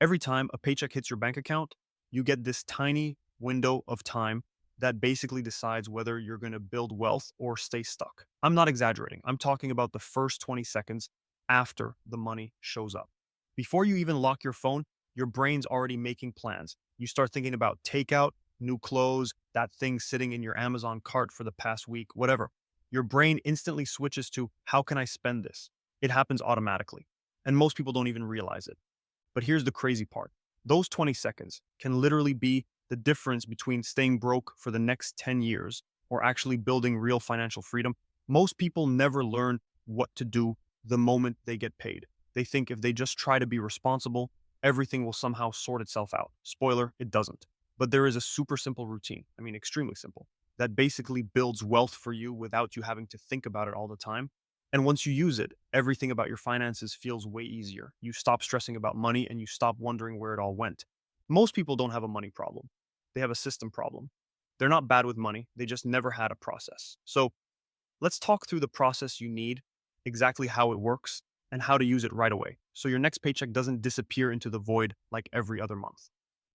Every time a paycheck hits your bank account, you get this tiny window of time that basically decides whether you're going to build wealth or stay stuck. I'm not exaggerating. I'm talking about the first 20 seconds after the money shows up. Before you even lock your phone, your brain's already making plans. You start thinking about takeout, new clothes, that thing sitting in your Amazon cart for the past week, whatever. Your brain instantly switches to how can I spend this? It happens automatically. And most people don't even realize it. But here's the crazy part. Those 20 seconds can literally be the difference between staying broke for the next 10 years or actually building real financial freedom. Most people never learn what to do the moment they get paid. They think if they just try to be responsible, everything will somehow sort itself out. Spoiler, it doesn't. But there is a super simple routine, extremely simple, that basically builds wealth for you without you having to think about it all the time. And once you use it, everything about your finances feels way easier. You stop stressing about money and you stop wondering where it all went. Most people don't have a money problem. They have a system problem. They're not bad with money. They just never had a process. So let's talk through the process you need, exactly how it works, and how to use it right away. So your next paycheck doesn't disappear into the void like every other month.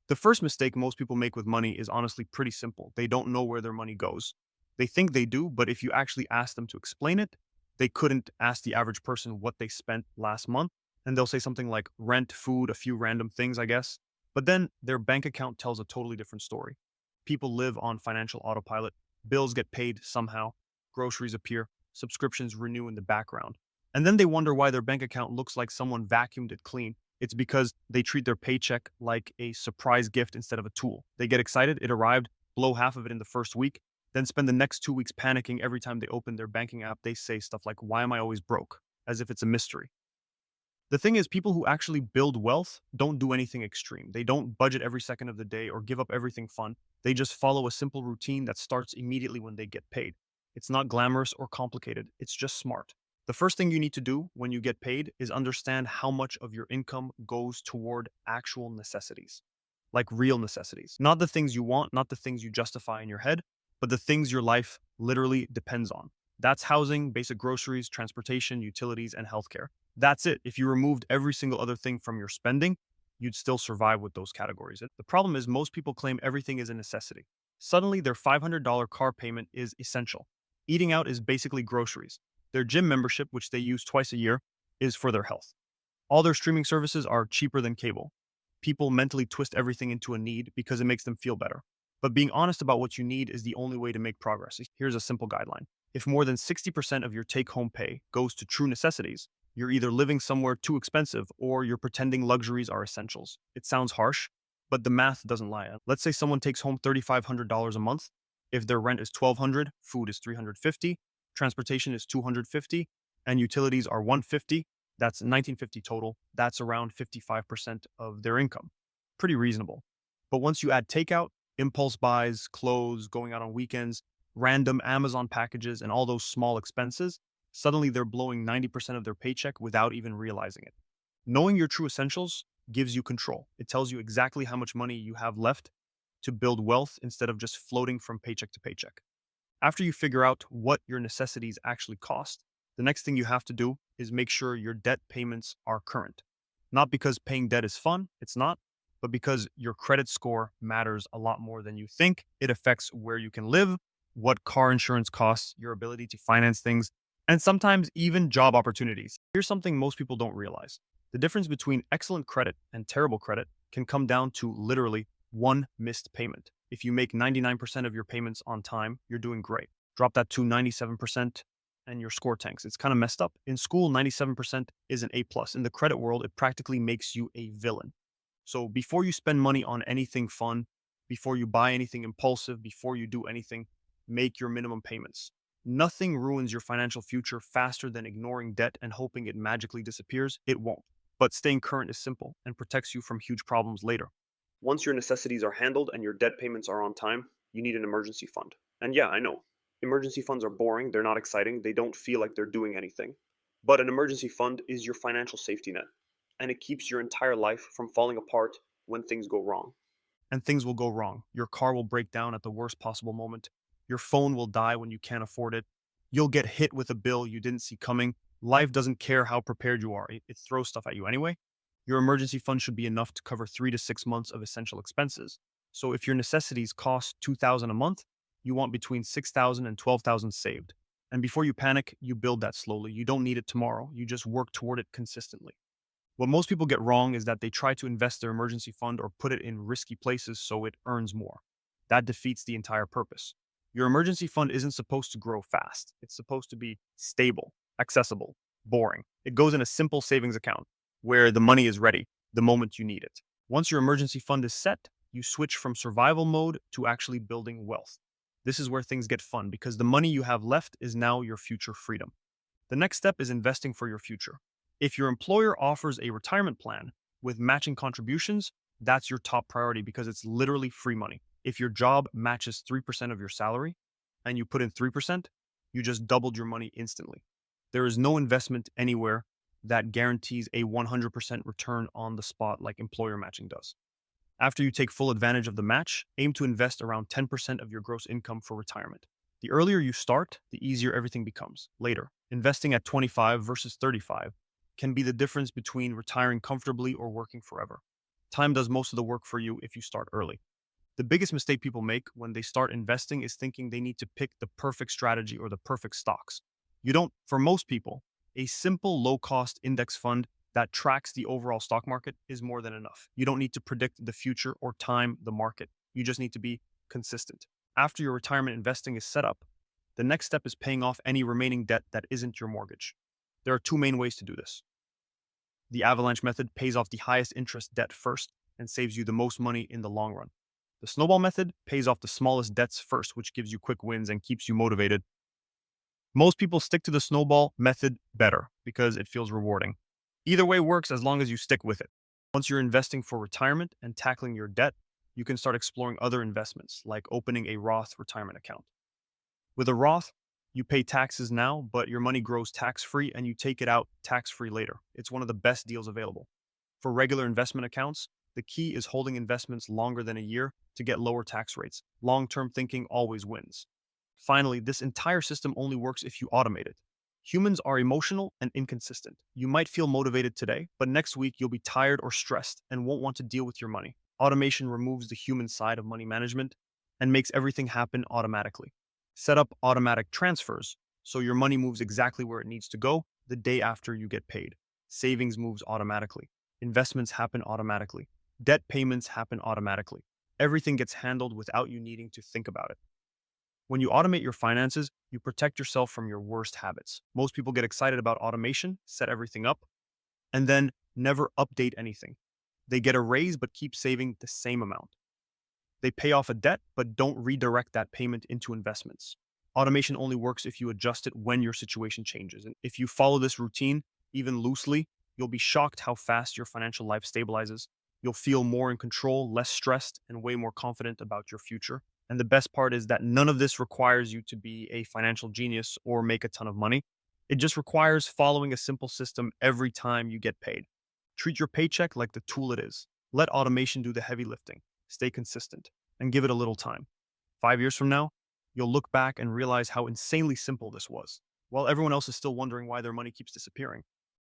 The first mistake most people make with money is honestly pretty simple. They don't know where their money goes. They think they do, but if you actually ask them to explain it, they couldn't ask the average person what they spent last month. And they'll say something like rent, food, a few random things, I guess. But then their bank account tells a totally different story. People live on financial autopilot. Bills get paid somehow. Groceries appear. Subscriptions renew in the background. And then they wonder why their bank account looks like someone vacuumed it clean. It's because they treat their paycheck like a surprise gift instead of a tool. They get excited, it arrived, blow half of it in the first week, then spend the next 2 weeks panicking every time they open their banking app. They say stuff like, why am I always broke? As if it's a mystery. The thing is, people who actually build wealth don't do anything extreme. They don't budget every second of the day or give up everything fun. They just follow a simple routine that starts immediately when they get paid. It's not glamorous or complicated, it's just smart. The first thing you need to do when you get paid is understand how much of your income goes toward actual necessities, like real necessities. Not the things you want, not the things you justify in your head, but the things your life literally depends on. That's housing, basic groceries, transportation, utilities, and healthcare. That's it. If you removed every single other thing from your spending, you'd still survive with those categories. The problem is most people claim everything is a necessity. Suddenly, their $500 car payment is essential. Eating out is basically groceries. Their gym membership, which they use twice a year, is for their health. All their streaming services are cheaper than cable. People mentally twist everything into a need because it makes them feel better. But being honest about what you need is the only way to make progress. Here's a simple guideline. If more than 60% of your take home pay goes to true necessities, you're either living somewhere too expensive or you're pretending luxuries are essentials. It sounds harsh, but the math doesn't lie. Let's say someone takes home $3,500 a month. If their rent is $1,200, food is $350, transportation is $250, and utilities are $150, that's $1,950 total. That's around 55% of their income. Pretty reasonable. But once you add takeout, impulse buys, clothes, going out on weekends, random Amazon packages, and all those small expenses, suddenly they're blowing 90% of their paycheck without even realizing it. Knowing your true essentials gives you control. It tells you exactly how much money you have left to build wealth instead of just floating from paycheck to paycheck. After you figure out what your necessities actually cost, the next thing you have to do is make sure your debt payments are current. Not because paying debt is fun, it's not, but because your credit score matters a lot more than you think. It affects where you can live, what car insurance costs, your ability to finance things, and sometimes even job opportunities. Here's something most people don't realize. The difference between excellent credit and terrible credit can come down to literally one missed payment. If you make 99% of your payments on time, you're doing great. Drop that to 97% and your score tanks. It's kind of messed up. In school, 97% is an A plus. In the credit world, it practically makes you a villain. So before you spend money on anything fun, before you buy anything impulsive, before you do anything, make your minimum payments. Nothing ruins your financial future faster than ignoring debt and hoping it magically disappears. It won't. But staying current is simple and protects you from huge problems later. Once your necessities are handled and your debt payments are on time, you need an emergency fund. And yeah, I know. Emergency funds are boring, they're not exciting, they don't feel like they're doing anything. But an emergency fund is your financial safety net, and it keeps your entire life from falling apart when things go wrong. And things will go wrong. Your car will break down at the worst possible moment. Your phone will die when you can't afford it. You'll get hit with a bill you didn't see coming. Life doesn't care how prepared you are, it throws stuff at you anyway. Your emergency fund should be enough to cover 3 to 6 months of essential expenses. So if your necessities cost 2,000 a month, you want between 6,000 and 12,000 saved. And before you panic, you build that slowly. You don't need it tomorrow. You just work toward it consistently. What most people get wrong is that they try to invest their emergency fund or put it in risky places so it earns more. That defeats the entire purpose. Your emergency fund isn't supposed to grow fast. It's supposed to be stable, accessible, boring. It goes in a simple savings account where the money is ready the moment you need it. Once your emergency fund is set, you switch from survival mode to actually building wealth. This is where things get fun because the money you have left is now your future freedom. The next step is investing for your future. If your employer offers a retirement plan with matching contributions, that's your top priority because it's literally free money. If your job matches 3% of your salary and you put in 3%, you just doubled your money instantly. There is no investment anywhere that guarantees a 100% return on the spot like employer matching does. After you take full advantage of the match, aim to invest around 10% of your gross income for retirement. The earlier you start, the easier everything becomes. Later, investing at 25 versus 35 can be the difference between retiring comfortably or working forever. Time does most of the work for you if you start early. The biggest mistake people make when they start investing is thinking they need to pick the perfect strategy or the perfect stocks. You don't. For most people, a simple low cost index fund that tracks the overall stock market is more than enough. You don't need to predict the future or time the market. You just need to be consistent. After your retirement investing is set up, the next step is paying off any remaining debt that isn't your mortgage. There are two main ways to do this. The avalanche method pays off the highest interest debt first and saves you the most money in the long run. The snowball method pays off the smallest debts first, which gives you quick wins and keeps you motivated. Most people stick to the snowball method better because it feels rewarding. Either way works as long as you stick with it. Once you're investing for retirement and tackling your debt, you can start exploring other investments like opening a Roth retirement account. With a Roth, you pay taxes now, but your money grows tax-free and you take it out tax-free later. It's one of the best deals available. For regular investment accounts, the key is holding investments longer than a year to get lower tax rates. Long-term thinking always wins. Finally, this entire system only works if you automate it. Humans are emotional and inconsistent. You might feel motivated today, but next week you'll be tired or stressed and won't want to deal with your money. Automation removes the human side of money management and makes everything happen automatically. Set up automatic transfers so your money moves exactly where it needs to go the day after you get paid. Savings moves automatically. Investments happen automatically. Debt payments happen automatically. Everything gets handled without you needing to think about it. When you automate your finances, you protect yourself from your worst habits. Most people get excited about automation, set everything up, and then never update anything. They get a raise but keep saving the same amount. They pay off a debt but don't redirect that payment into investments. Automation only works if you adjust it when your situation changes. And if you follow this routine, even loosely, you'll be shocked how fast your financial life stabilizes. You'll feel more in control, less stressed, and way more confident about your future. And the best part is that none of this requires you to be a financial genius or make a ton of money. It just requires following a simple system every time you get paid. Treat your paycheck like the tool it is. Let automation do the heavy lifting. Stay consistent and give it a little time. 5 years from now, you'll look back and realize how insanely simple this was, while everyone else is still wondering why their money keeps disappearing.